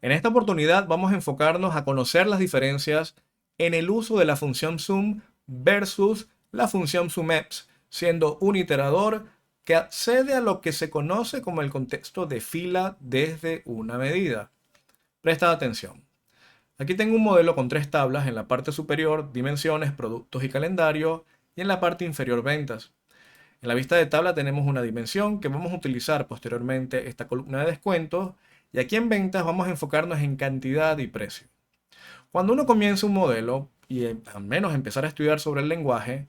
En esta oportunidad vamos a enfocarnos a conocer las diferencias en el uso de la función sum versus la función sumEps, siendo un iterador que accede a lo que se conoce como el contexto de fila desde una medida. Presta atención. Aquí tengo un modelo con tres tablas: en la parte superior dimensiones, productos y calendario, y en la parte inferior ventas. En la vista de tabla tenemos una dimensión que vamos a utilizar posteriormente esta columna de descuentos, y aquí en ventas vamos a enfocarnos en cantidad y precio. Cuando uno comienza un modelo y al menos empezar a estudiar sobre el lenguaje,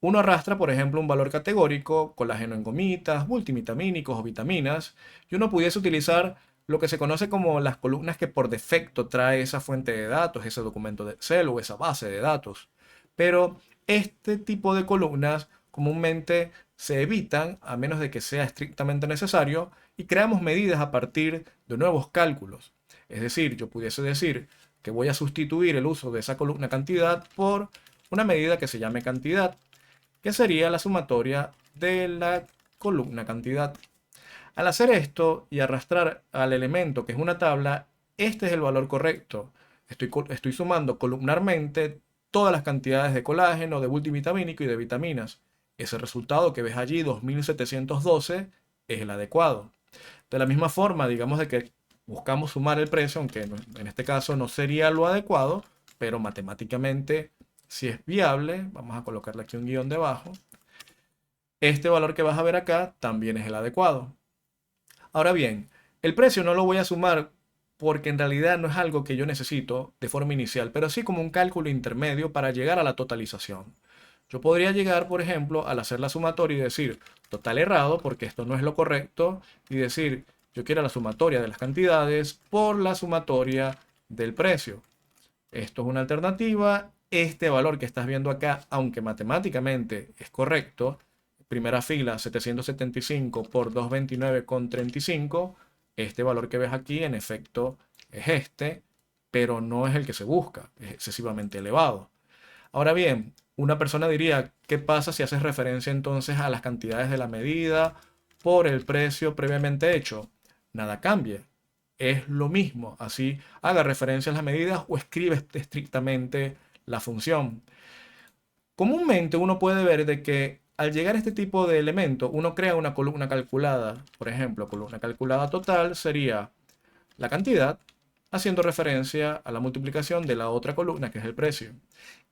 uno arrastra, por ejemplo, un valor categórico, colágeno en gomitas, multivitamínicos o vitaminas, y uno pudiese utilizar lo que se conoce como las columnas que por defecto trae esa fuente de datos, ese documento de Excel o esa base de datos. Pero este tipo de columnas comúnmente se evitan a menos de que sea estrictamente necesario, y creamos medidas a partir de nuevos cálculos. Es decir, yo pudiese decir que voy a sustituir el uso de esa columna cantidad por una medida que se llame cantidad, que sería la sumatoria de la columna cantidad. Al hacer esto y arrastrar al elemento que es una tabla, este es el valor correcto. Estoy sumando columnarmente todas las cantidades de colágeno, de multivitamínico y de vitaminas. Ese resultado que ves allí, 2712, es el adecuado. De la misma forma, digamos de que buscamos sumar el precio, aunque en este caso no sería lo adecuado, pero matemáticamente si es viable. Vamos a colocarle aquí un guión debajo. Este valor que vas a ver acá también es el adecuado. Ahora bien, el precio no lo voy a sumar porque en realidad no es algo que yo necesito de forma inicial, pero sí como un cálculo intermedio para llegar a la totalización. Yo podría llegar, por ejemplo, al hacer la sumatoria y decir total errado, porque esto no es lo correcto, y decir yo quiero la sumatoria de las cantidades por la sumatoria del precio. Esto es una alternativa. Este valor que estás viendo acá, aunque matemáticamente es correcto, primera fila 775 por 229,35, este valor que ves aquí en efecto es este, pero no es el que se busca, es excesivamente elevado. Ahora bien, una persona diría, ¿qué pasa si haces referencia entonces a las cantidades de la medida por el precio previamente hecho? Nada cambia. Es lo mismo. Así haga referencia a las medidas o escribe estrictamente la función. Comúnmente uno puede ver de que al llegar a este tipo de elemento, uno crea una columna calculada. Por ejemplo, columna calculada total sería la cantidad, haciendo referencia a la multiplicación de la otra columna, que es el precio.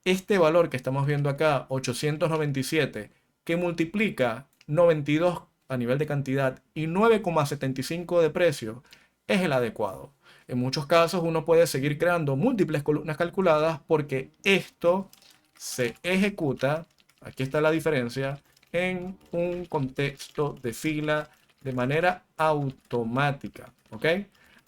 Este valor que estamos viendo acá, 897, que multiplica 92 a nivel de cantidad y 9,75 de precio, es el adecuado. En muchos casos uno puede seguir creando múltiples columnas calculadas porque esto se ejecuta, aquí está la diferencia, en un contexto de fila de manera automática. ¿Ok?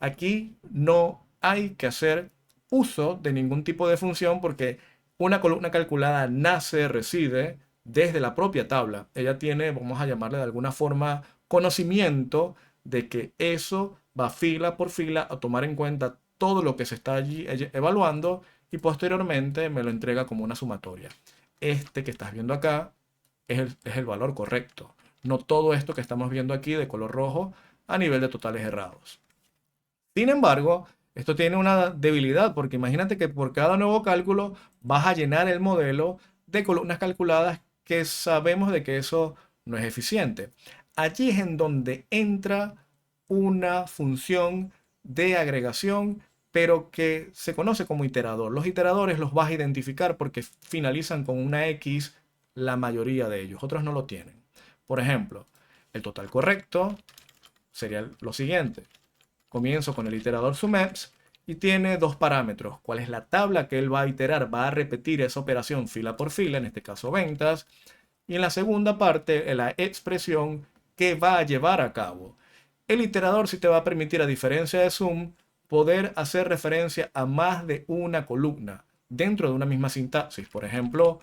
Aquí no hay que hacer uso de ningún tipo de función porque una columna calculada nace, reside desde la propia tabla. Ella tiene, vamos a llamarle de alguna forma, conocimiento de que eso va fila por fila a tomar en cuenta todo lo que se está allí evaluando, y posteriormente me lo entrega como una sumatoria. Este que estás viendo acá es el valor correcto, no todo esto que estamos viendo aquí de color rojo a nivel de totales errados. Sin embargo, esto tiene una debilidad porque imagínate que por cada nuevo cálculo vas a llenar el modelo de columnas calculadas, que sabemos de que eso no es eficiente. Allí es en donde entra una función de agregación, pero que se conoce como iterador. Los iteradores los vas a identificar porque finalizan con una X, la mayoría de ellos, otros no lo tienen. Por ejemplo, el total correcto sería lo siguiente. Comienzo con el iterador sumEps y tiene dos parámetros: cuál es la tabla que él va a iterar, va a repetir esa operación fila por fila, en este caso ventas, y en la segunda parte la expresión que va a llevar a cabo. El iterador sí te va a permitir, a diferencia de sum, poder hacer referencia a más de una columna dentro de una misma sintaxis. Por ejemplo,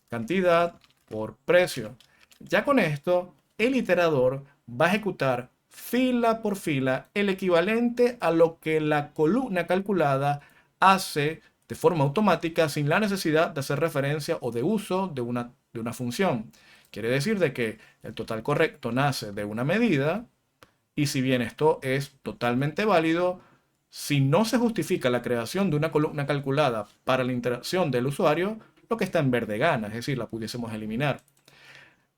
cantidad por precio. Ya con esto, el iterador va a ejecutar fila por fila el equivalente a lo que la columna calculada hace de forma automática sin la necesidad de hacer referencia o de uso de una función. Quiere decir de que el total correcto nace de una medida, y si bien esto es totalmente válido, Si no se justifica la creación de una columna calculada para la interacción del usuario, lo que está en verde gana, es decir, la pudiésemos eliminar.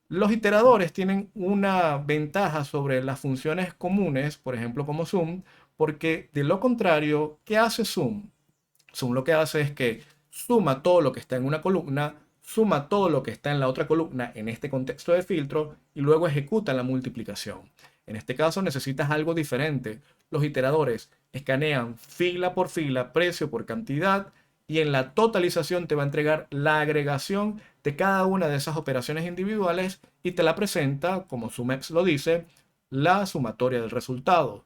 Los iteradores tienen una ventaja sobre las funciones comunes, por ejemplo como sum, porque de lo contrario, ¿qué hace sum? Sum lo que hace es que suma todo lo que está en una columna, suma todo lo que está en la otra columna en este contexto de filtro y luego ejecuta la multiplicación. En este caso necesitas algo diferente. Los iteradores escanean fila por fila, precio por cantidad y en la totalización te va a entregar la agregación de cada una de esas operaciones individuales y te la presenta, como SumEps lo dice, la sumatoria del resultado.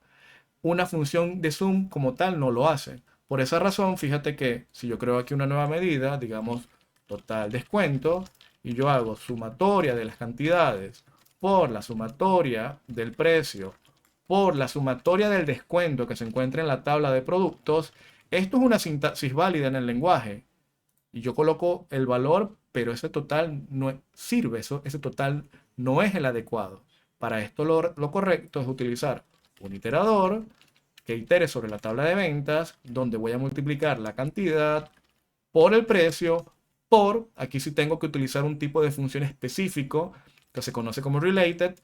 Una función de sum como tal no lo hace. Por esa razón, fíjate que si yo creo aquí una nueva medida, digamos total descuento, y yo hago sumatoria de las cantidades por la sumatoria del precio por la sumatoria del descuento que se encuentra en la tabla de productos, esto es una sintaxis válida en el lenguaje. Y yo coloco el valor, pero ese total no sirve, ese total no es el adecuado. Para esto lo correcto es utilizar un iterador que itere sobre la tabla de ventas, donde voy a multiplicar la cantidad por el precio, aquí sí tengo que utilizar un tipo de función específico que se conoce como related,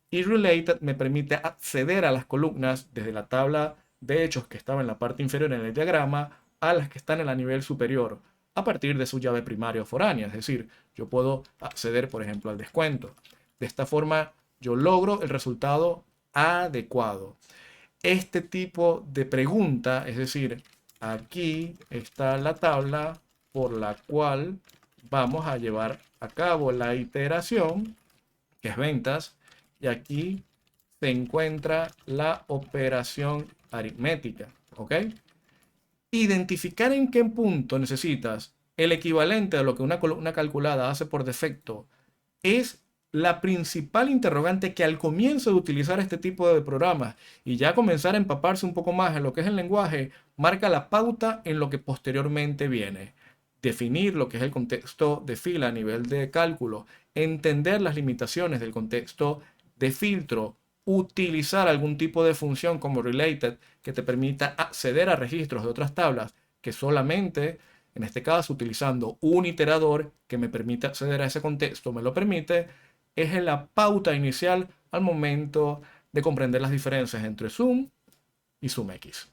y related me permite acceder a las columnas desde la tabla de hechos que estaba en la parte inferior en el diagrama a las que están en el nivel superior a partir de su llave primaria o foránea. Es decir, yo puedo acceder, por ejemplo, al descuento. De esta forma, yo logro el resultado adecuado. Este tipo de pregunta, es decir, aquí está la tabla por la cual vamos a llevar a cabo la iteración, que es ventas, y aquí se encuentra la operación aritmética, ¿ok? Identificar en qué punto necesitas el equivalente a lo que una columna calculada hace por defecto es la principal interrogante que al comienzo de utilizar este tipo de programas y ya comenzar a empaparse un poco más en lo que es el lenguaje, marca la pauta en lo que posteriormente viene. Definir lo que es el contexto de fila a nivel de cálculo, entender las limitaciones del contexto de filtro, utilizar algún tipo de función como related que te permita acceder a registros de otras tablas que solamente, en este caso utilizando un iterador que me permite acceder a ese contexto, me lo permite, es en la pauta inicial al momento de comprender las diferencias entre Sum y SumX.